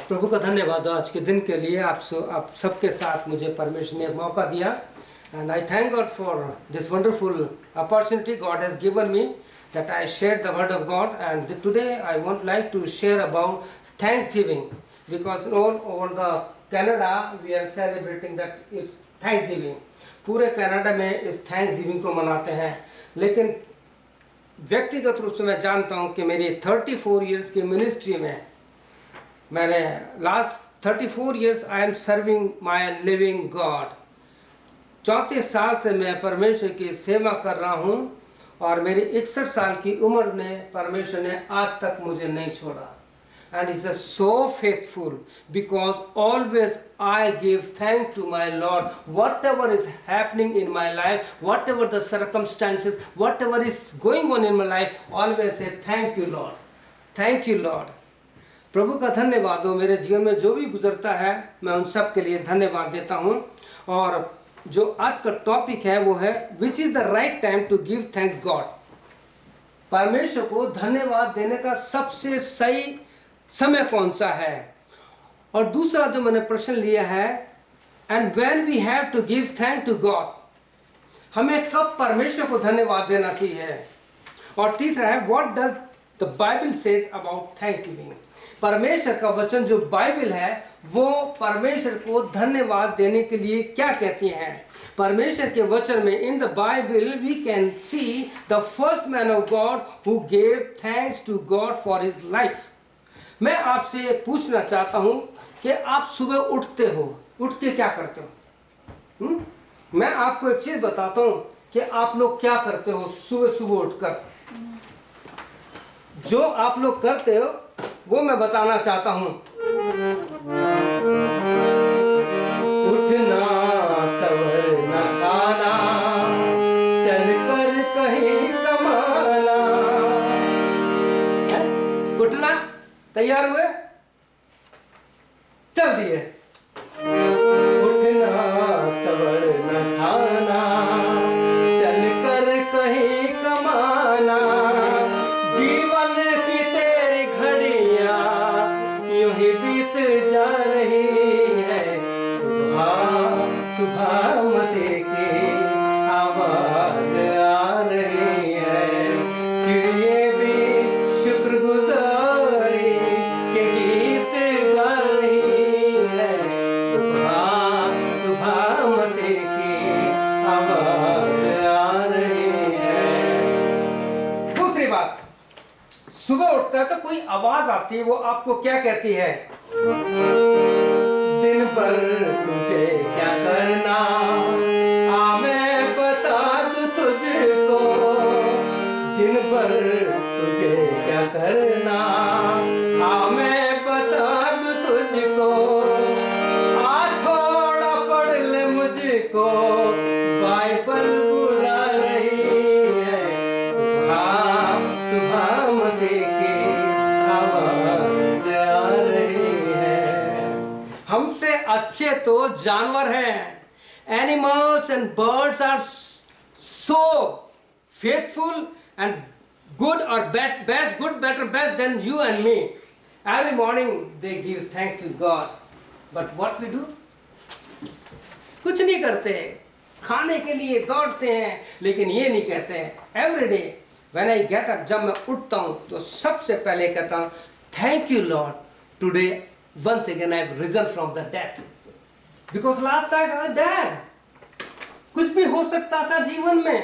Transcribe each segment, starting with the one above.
प्रभु का धन्यवाद हो आज के दिन के लिए। आप सबके साथ मुझे परमेश्वर ने मौका दिया। And I thank God for this wonderful opportunity God has given me that I shared the word of God. And today I would like to share about Thanksgiving, because all over the Canada we are celebrating that it's Thanksgiving. पूरे Canada में इस Thanksgiving को मनाते हैं। लेकिन व्यक्तिगत रूप से मैं जानता हूँ कि मेरी 34 इयर्स की मिनिस्ट्री में मैंने last 34 years I am serving my living God. 34 साल से मैं परमेश्वर की सेवा कर रहा हूँ और मेरी 61 साल की उम्र में परमेश्वर ने आज तक मुझे नहीं छोड़ा। And is so faithful because always I give thank to my lord whatever is happening in my life, whatever the circumstances, whatever is going on in my life, always say thank you lord, thank you lord. प्रभु का धन्यवाद हो। मेरे जीवन में जो भी गुजरता है मैं उन सब के लिए धन्यवाद देता हूँ। और जो आज का टॉपिक है वो है which is the right time to give thanks God. परमेश्वर को धन्यवाद देने का सबसे सही समय कौन सा है। और दूसरा जो मैंने प्रश्न लिया है, and when we have to give thanks to God, हमें कब परमेश्वर को धन्यवाद देना चाहिए। और तीसरा है what does the Bible says about Thanksgiving. परमेश्वर का वचन जो बाइबल है वो परमेश्वर को धन्यवाद देने के लिए क्या कहती हैं। परमेश्वर के वचन में in the Bible we can see the first man of God who gave thanks to God for his life. मैं आपसे पूछना चाहता हूं कि आप सुबह उठते हो, उठ के क्या करते हो? मैं आपको एक चीज बताता हूं कि आप लोग क्या करते हो सुबह सुबह उठकर। जो आप लोग करते हो वो मैं बताना चाहता हूं। उठना सवरना खाना, चल कर कहीं कमाना। उठना, तैयार हुए, चल दिए। उठना सवरना खाना, चल कर कहीं कमाना। जीवन की तेरी घड़ियां यूं ही बीत जा रही है। सुबह सुबह मसीह की आवाज आ रही है। चिड़िए भी शुक्रगुजारी के गीत गा रही है। सुबह सुबह मसीह की आवाज आ रही है। दूसरी बात, सुबह उठता है तो कोई आवाज आती है, वो आपको क्या कहती है? दिन भर तुझे क्या करना, आ मैं बता दूं तुझको। दिन भर तुझे क्या करना, आ मैं बता दूं तुझको। आ थोड़ा पढ़ ले मुझको, बाइबल बुला रही है। सुबह सुबह मसीह की आवाज आ रही है। हमसे अच्छे तो जानवर हैं। Animals and birds are so faithful and good or best, good, better, best than you and me. Every morning they give thanks to God. But what we do? कुछ नहीं करते, खाने के लिए दौड़ते हैं, लेकिन ये नहीं कहते हैं every day when I get up, जब मैं उठता हूँ तो सबसे पहले कहता हूँ thank you Lord, today once again I have risen from the death, because last night I was dead. कुछ भी हो सकता था जीवन में।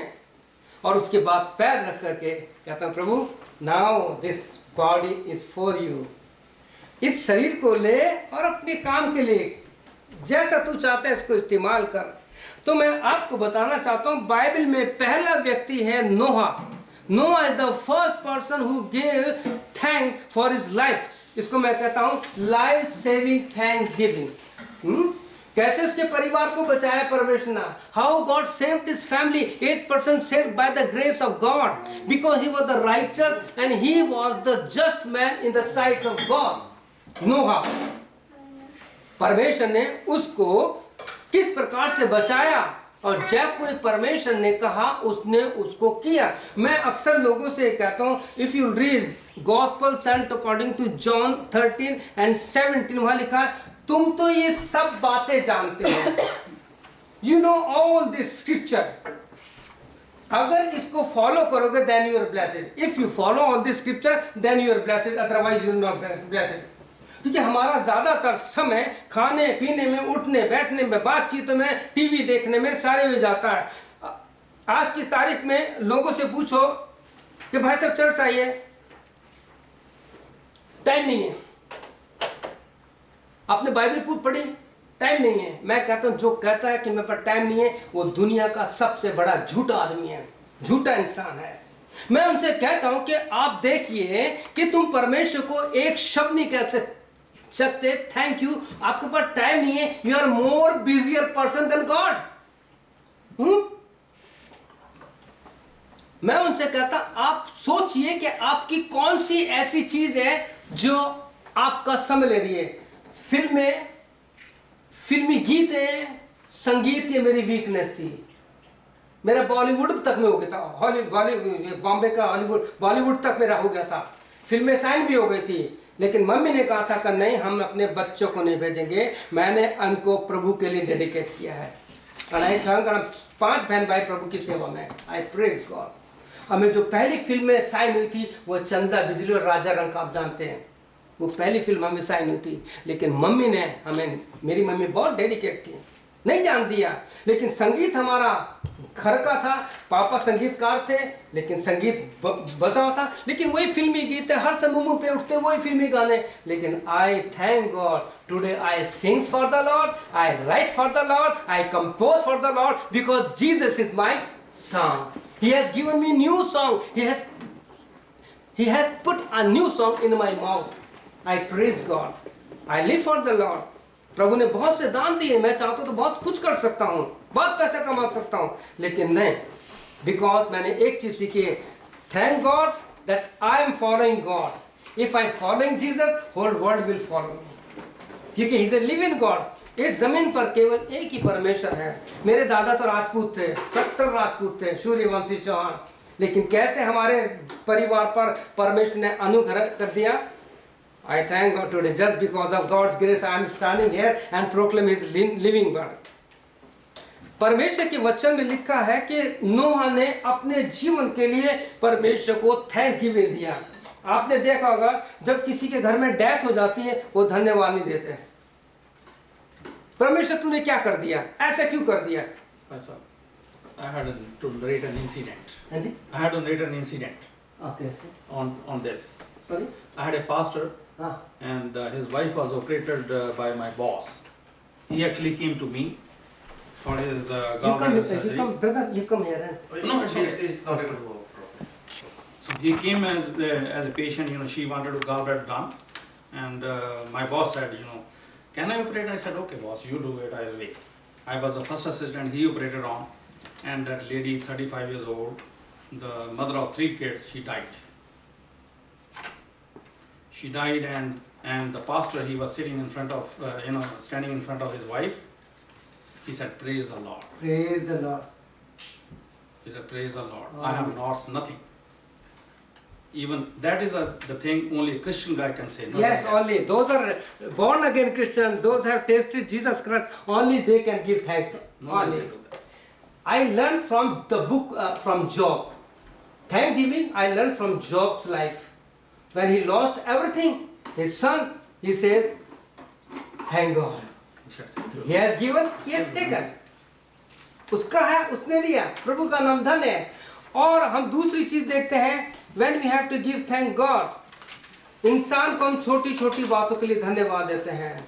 और उसके बाद पैर रख करके कहता हूँ प्रभु now this body is for you. इस शरीर को ले और अपने काम के लिए जैसा तू चाहता है इसको इस्तेमाल कर। तो मैं आपको बताना चाहता हूँ बाइबल में पहला व्यक्ति है Noah. Noah is the first person who gave thank for his life. इसको मैं कहता हूँ लाइफ सेविंग थैंक्सगिविंग। कैसे उसके परिवार को बचाया परमेश्वर ने। How God saved his family. 8% saved by the grace of God because he was the righteous and he was the just man in the sight of God. Noah, परमेश्वर ने उसको किस प्रकार से बचाया और जब कोई परमेश्वर ने कहा उसने उसको किया। मैं अक्सर लोगों से कहता हूं, if you read gospel saint according to John 13:17, वहां लिखा है तुम तो ये सब बातें जानते हो, you know all this scripture. अगर इसको फॉलो करोगे then you are blessed. If you follow all this scripture then you are blessed, otherwise you are not blessed. क्योंकि हमारा ज्यादातर समय खाने पीने में, उठने बैठने में, बातचीतों में, टीवी देखने में, सारे में जाता है। आज की तारीख में लोगों से पूछो कि भाई साहब चर्च आइए, टाइम नहीं है। आपने बाइबल पढ़ी, टाइम नहीं है। मैं कहता हूं जो कहता है कि मेरे पास टाइम नहीं है वो दुनिया का सबसे बड़ा झूठा आदमी है, झूठा इंसान है। मैं उनसे कहता हूं कि आप देखिए कि तुम परमेश्वर को एक शब्द नहीं कह सकते थैंक यू, आपके पास टाइम नहीं है। You are more busier person than God. मैं उनसे कहता आप सोचिए कि आपकी कौन सी ऐसी चीज है जो आपका समय ले रही है। फिल्मी गीत है, संगीत ये मेरी वीकनेस थी। मेरा बॉलीवुड तक में हो गया था, हॉलीवुड, बॉम्बे का हॉलीवुड, बॉलीवुड तक मेरा हो गया था। फिल्में साइन भी हो गई थी, लेकिन मम्मी ने कहा था कि नहीं, हम अपने बच्चों को नहीं भेजेंगे। मैंने उनको प्रभु के लिए डेडिकेट किया है। और 5 बहन भाई प्रभु की सेवा में। आई प्रेज गॉड। हमें जो पहली फिल्में साइन हुई थी वो चंदा बिजली और राजा रंग का, आप जानते हैं, वो पहली फिल्म हमें साइन हुई थी। लेकिन मम्मी ने हमें, मेरी मम्मी बहुत डेडिकेट थी, नहीं जान दिया। लेकिन संगीत हमारा घर का था, पापा संगीतकार थे, लेकिन संगीत बजा था। लेकिन वही फिल्मी गीत है, हर समय मुंह पे उठते वही फिल्मी गाने। लेकिन आई thank God, today I sings for the Lord, I right for the Lord, I compose for the Lord, because Jesus is my song. He has given me new song. He has put a new song in my mouth. I praise God. I live for the Lord. प्रभु ने बहुत से दान दिए। मैं चाहता हूं तो बहुत कुछ कर सकता हूं, बहुत पैसा कमा सकता हूं, लेकिन नहीं, बिकॉज मैंने एक चीज सीखी है, thank God that I am following God. If I following Jesus, whole world will follow me, क्योंकि he is a living God. इस जमीन पर केवल एक ही परमेश्वर है। मेरे दादा तो राजपूत थे, कट्टर राजपूत थे, सूर्यवंशी चौहान, लेकिन कैसे हमारे परिवार पर परमेश्वर ने अनुग्रह कर दिया। I thank God today, just because of God's grace I am standing here and proclaim His living word. परमेश्वर के वचन में लिखा है कि नोहा ने अपने जीवन के लिए परमेश्वर को थैंक्सगिविंग दिया। आपने देखा होगा जब किसी के घर में डेथ हो जाती है वो धन्यवाद नहीं देते। परमेश्वर तूने क्या कर दिया, ऐसा क्यों कर दिया? I had to narrate an incident. हाँ जी, I had to narrate an incident okay. on this. Sorry? I had a pastor, हाँ, and his wife was operated by my boss. He actually came to me for his gallbladder surgery. brother, you come here. No, it's okay. It's not able to work properly. So he came as a patient. She wanted a gallbladder done, and my boss said, can I operate? I said, okay, boss, you do it. I'll wait. I was the first assistant. He operated on, and that lady, 35 years old, the mother of 3 kids, she died. She died, and the pastor, he was sitting in front of, standing in front of his wife. He said, praise the Lord. Praise the Lord. He said, praise the Lord. I have lost nothing. Even that is the thing only a Christian guy can say. Yes, only those are born again Christians, those have tasted Jesus Christ, only they can give thanks. Only. I learned from the book from Job. Thanksgiving I learned from Job's life. When he lost everything, his son, he says, thank God. He has given, he has taken. उसका है, उसने लिया, प्रभु का नाम धन्य है। और हम दूसरी चीज देखते हैं, when we have to give thank God, इंसान को हम छोटी छोटी बातों के लिए धन्यवाद देते हैं।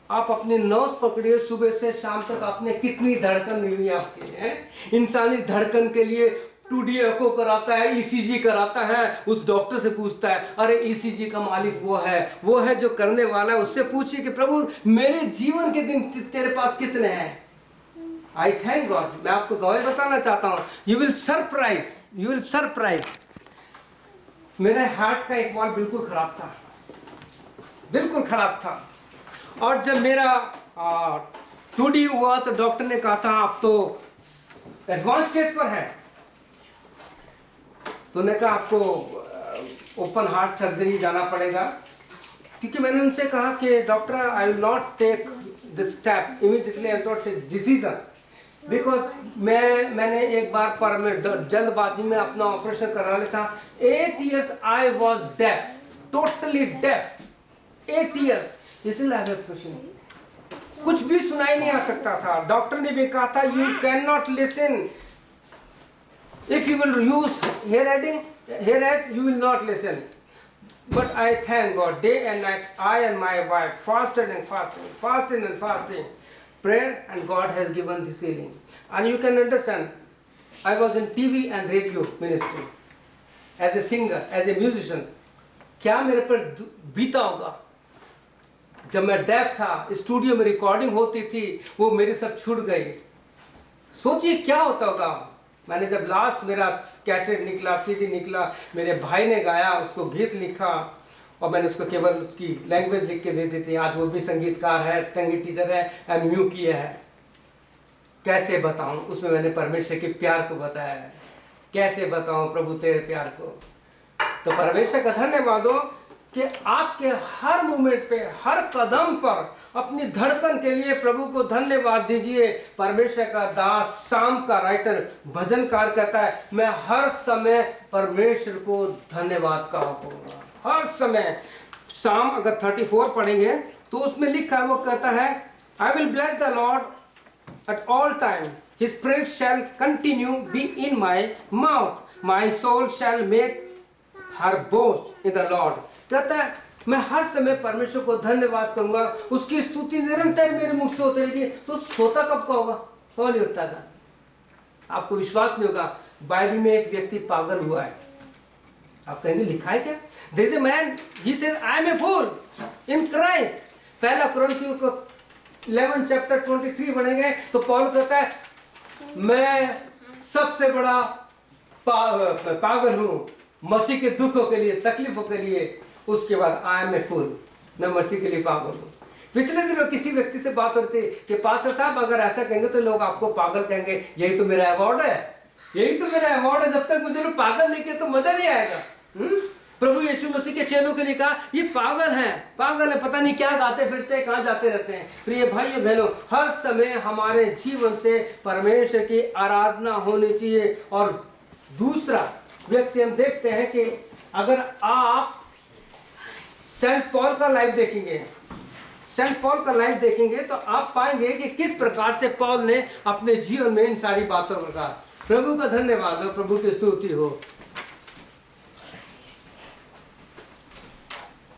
आप अपनी नस पकड़िए, सुबह से शाम तक आपने कितनी धड़कन मिली आपकी है। इंसान इस धड़कन के लिए 2D एको कराता है, ECG कराता है, उस डॉक्टर से पूछता है, अरे ECG का मालिक वो है जो करने वाला है, उससे पूछिए कि प्रभु मेरे जीवन के दिन तेरे पास कितने हैं। आई थैंक गॉड। मैं आपको गवाही बताना चाहता हूँ, यू विल सरप्राइज। मेरे हार्ट का एक वॉल बिल्कुल खराब था, और जब मेरा 2D हुआ तो डॉक्टर ने कहा था आप तो एडवांस स्टेज पर है। तो उन्होंने कहा आपको ओपन हार्ट सर्जरी जाना पड़ेगा, क्योंकि मैंने उनसे कहा कि doctor I will not take this step immediately, I will not take decision, because मैंने एक बार पर मैं जल्दबाजी में अपना ऑपरेशन करा लिया था। 8 years I was deaf, totally deaf, 8 years। इसलिए कुछ भी सुनाई नहीं आ सकता था। डॉक्टर ने भी कहा था you can not listen, if you will use hear aid you will not listen. But I thank God, day and night, I and my wife fasted and fasting, prayer, and God has given this healing. And you can understand, I was in TV and radio ministry, as a singer, as a musician. क्या मेरे पर बीता होगा जब मैं def था, studio में recording होती थी, वो मेरे सब छूट गई। सोचिए क्या होता होगा। मैंने जब लास्ट मेरा कैसेट निकला, सीडी निकला, मेरे भाई ने गाया, उसको गीत लिखा और मैंने उसको केवल उसकी लैंग्वेज लिख के दे दी थी। आज वो भी संगीतकार है, संगीत टीचर है, MU किया है। कैसे बताऊं, उसमें मैंने परमेश्वर के प्यार को बताया है। कैसे बताऊं प्रभु तेरे प्यार को। तो परमेश्वर का धन्यवाद हो कि आपके हर मोमेंट पे, हर कदम पर अपनी धड़कन के लिए प्रभु को धन्यवाद दीजिए। परमेश्वर का दास शाम का राइटर भजनकार कहता है मैं हर समय परमेश्वर को धन्यवाद कहूँगा, हर समय। शाम अगर 34 पढ़ेंगे तो उसमें लिखा है, वो कहता है I will bless the Lord at all time, his praise shall continue be in my mouth, my soul shall make her boast in the Lord. कहता है मैं हर समय परमेश्वर को धन्यवाद करूंगा, उसकी स्तुति निरंतर मेरे मुख से होती रहेगी। तो सोता कब का होगा? हो नहीं उठता था। आपको विश्वास नहीं होगा, बाइबल में एक व्यक्ति पागल हुआ है। आप कहेंगे लिखा है क्या? There is a man, he said I am a fool in Christ. पहला कुरिन्थियों को 11 chapter 23 पढ़ेंगे तो पौल कहता है मैं सबसे बड़ा पागल हूँ मसीह के दुखों के लिए, तकलीफों के लिए। उसके बाद आई एम ए फूल, मैं मसीह के लिए पागल हूँ। पिछले दिनों किसी व्यक्ति से बात हो रही थी कि पास्टर साहब अगर ऐसा कहेंगे तो लोग आपको पागल कहेंगे। यही तो मेरा अवार्ड है, यही तो मेरा अवार्ड है। जब तक मुझे लोग पागल नहीं किए तो मजा नहीं आएगा। प्रभु यीशु मसीह के चेलों के लिए कहा ये पागल है, पागल है, पता नहीं क्या गाते फिरते हैं, कहाँ जाते रहते हैं। प्रिय भाइयों बहनों, हर समय हमारे जीवन से परमेश्वर की आराधना होनी चाहिए। और दूसरा व्यक्ति हम देखते हैं कि अगर आप सेंट पॉल का लाइफ देखेंगे, सेंट पॉल का लाइफ देखेंगे तो आप पाएंगे कि किस प्रकार से पॉल ने अपने जीवन में इन सारी बातों को कहा। प्रभु का धन्यवाद हो, प्रभु की स्तुति हो।